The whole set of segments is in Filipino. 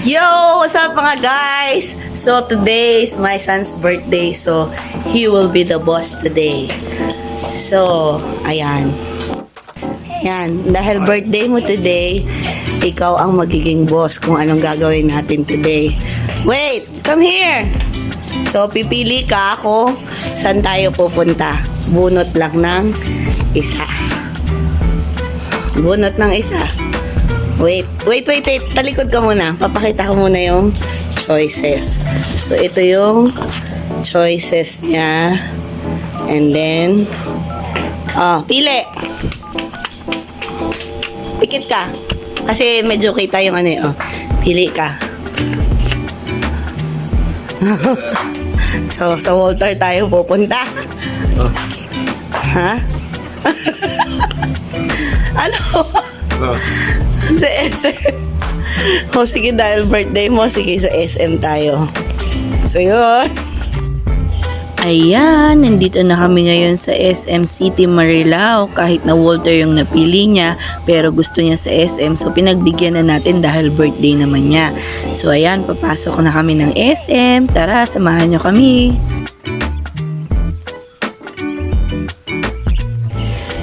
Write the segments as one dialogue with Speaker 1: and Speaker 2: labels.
Speaker 1: Yo! What's up mga guys? So today is my son's birthday, so he will be the boss today. So, ayan. Ayan, dahil birthday mo today, ikaw ang magiging boss kung anong gagawin natin today. Wait! Come here! So, pipili ka ako. Saan tayo pupunta? Bunot lang ng isa. Bunot ng isa. Wait. Talikod ka muna. Papakita ko muna yung choices. So, ito yung choices niya. And then, pili. Pikit ka. Kasi medyo kita yung ano yun. Pili ka. So, sa Walter tayo pupunta. Ha? Ano? Sa SM. O sige, dahil birthday mo, sige sa SM tayo. So yun. Ayan, nandito na kami ngayon sa SM City Marilao. Kahit na Walter yung napili niya, pero gusto niya sa SM. So pinagbigyan na natin dahil birthday naman niya. So ayan, papasok na kami ng SM. Tara, samahan niyo kami.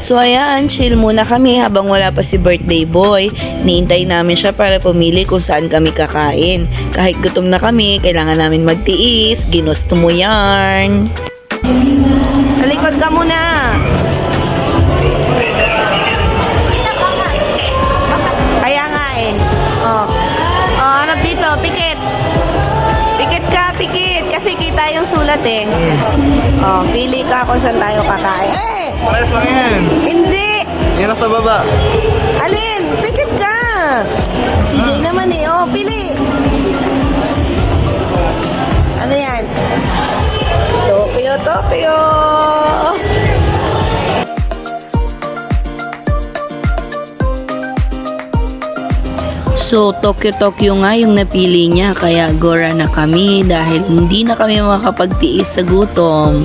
Speaker 1: So ayan, chill muna kami habang wala pa si birthday boy. Niintay namin siya para pumili kung saan kami kakain. Kahit gutom na kami, kailangan namin magtiis. Ginusto mo yarn. Talikod ka muna. Kaya nga eh. Hanap dito, pikit. Pikit ka, pikit. Kasi kita yung sulat eh. Pili ka kung saan tayo kakain.
Speaker 2: Parehas lang yan.
Speaker 1: Hindi.
Speaker 2: Yan lang sa baba.
Speaker 1: Alin? Pikit ka. Si Jay naman eh. Pili. Ano yan? Tokyo. So, Tokyo nga yung napili niya. Kaya gora na kami dahil hindi na kami makapagtiis sa gutom.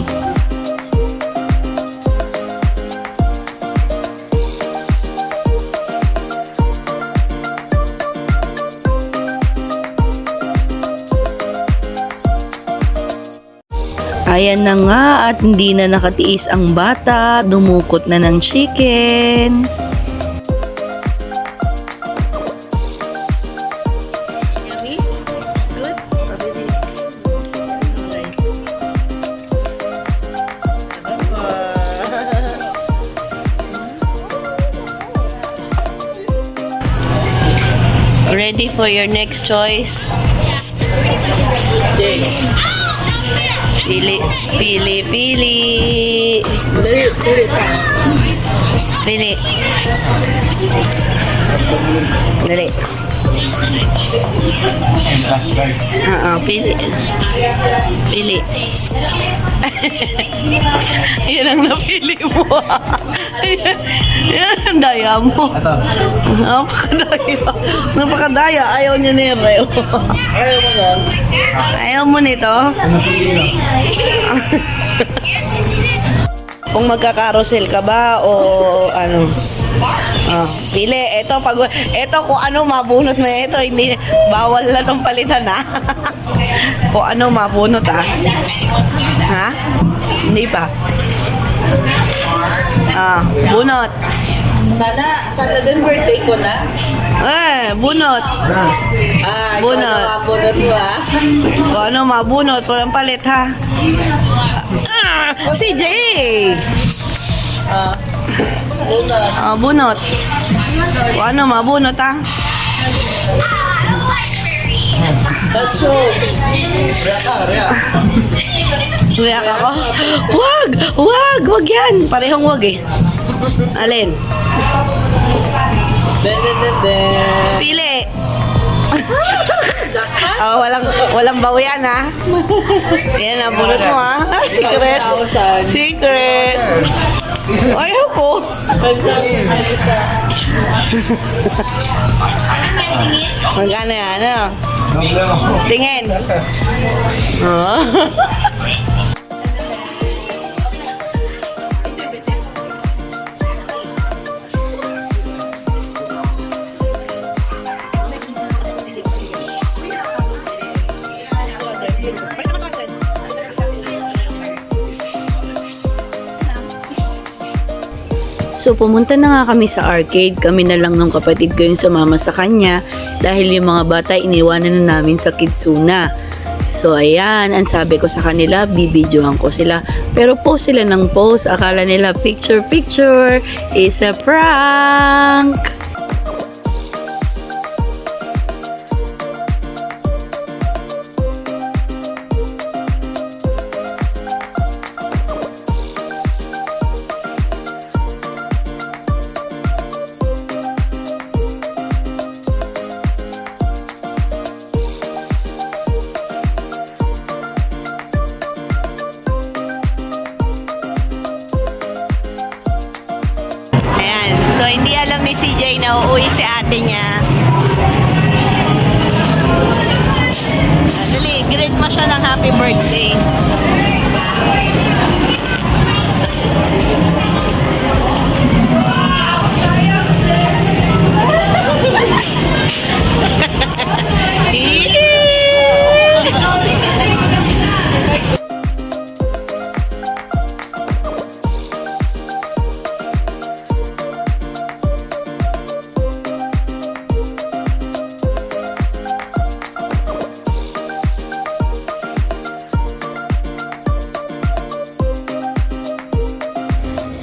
Speaker 1: Ayan na nga at hindi na nakatiis ang bata, dumukot na ng chicken. Yummy? Good? Ready for your next choice? Pili. Dali. Pili. Yan ang napili mo. Yan, daya mo. Napakadaya. Ayaw niya na yun.
Speaker 2: Ayaw mo lang.
Speaker 1: Ayaw mo nito? Kung magka-carousel ka ba o ano? Pili. Ito kung ano mabunot mo ito, hindi bawal na tong palitan ha. Kung ano mabunot ha? Hindi pa. Bunot.
Speaker 3: Sana din birthday ko na.
Speaker 1: Bunot. Bunot.
Speaker 3: Bunot mo
Speaker 1: Kung ano mabunot, walang palit ha. Si Jay.
Speaker 3: Bunot.
Speaker 1: Bunot. Kung ano mabunot ha.
Speaker 3: Bacho.
Speaker 1: React ako. Wag yan. Parehong wag eh. Alin?
Speaker 3: Den.
Speaker 1: Pili. Walang baw yan ha. Yan ang bunot mo ha. Secret. Ayaw ko. Magkano yan? Tingin. So pumunta na nga kami sa arcade. Kami na lang ng kapatid ko yung sumama sa kanya dahil yung mga bata iniwanan na namin sa Kidsuna. So ayan, ang sabi ko sa kanila, bibidyohan ko sila. Pero post sila ng post. Akala nila picture is a prank. Ayan. So, hindi alam ni CJ na uuwi si ate niya. Dali, greet mo siya ng happy birthday.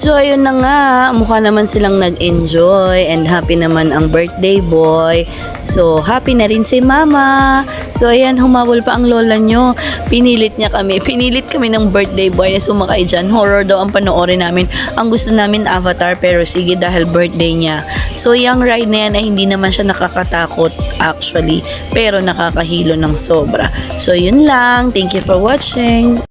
Speaker 1: So, ayun na nga. Mukha naman silang nag-enjoy and happy naman ang birthday boy. So, happy na rin si mama. So, ayan, humabol pa ang lola nyo. Pinilit kami ng birthday boy na sumakay dyan. Horror daw ang panoorin namin. Ang gusto namin Avatar, pero sige dahil birthday niya. So, yung ride na yan ay hindi naman siya nakakatakot actually, pero nakakahilo ng sobra. So, yun lang. Thank you for watching.